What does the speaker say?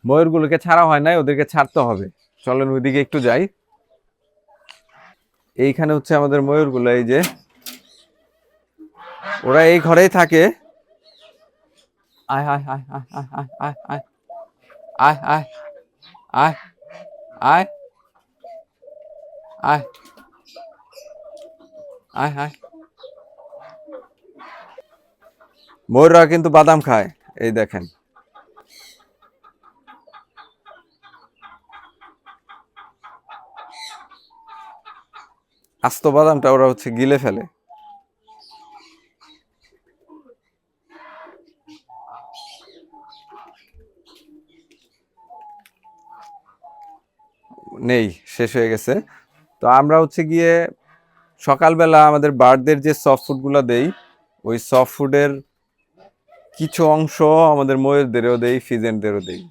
ময়ূরগুলোকে ছাড়া হয় নাই, ওদেরকে ছাড়তে হবে। চলেন ওইদিকে একটু যাই। এইখানে হচ্ছে আমাদের ময়ূরগুলো, এই যে ওরা এই ঘরেই থাকে। আয় আয় আয় আয় আয় আয় আয় আয় আয় আয় আয় আয় আয় আয়। ময়ূররা কিন্তু বাদাম খায়, এই দেখেন। আস্ত বাদামটা ওরা হচ্ছে গিলে ফেলে। নেই, শেষ হয়ে গেছে। তো আমরা হচ্ছে গিয়ে সকালবেলা আমাদের বার্ডদের যে সফট ফুডগুলো দেই, ওই সফট ফুডের কিছু অংশ আমাদের ময়ূরদেরও দেই, ফিজেন্টদেরও দেই।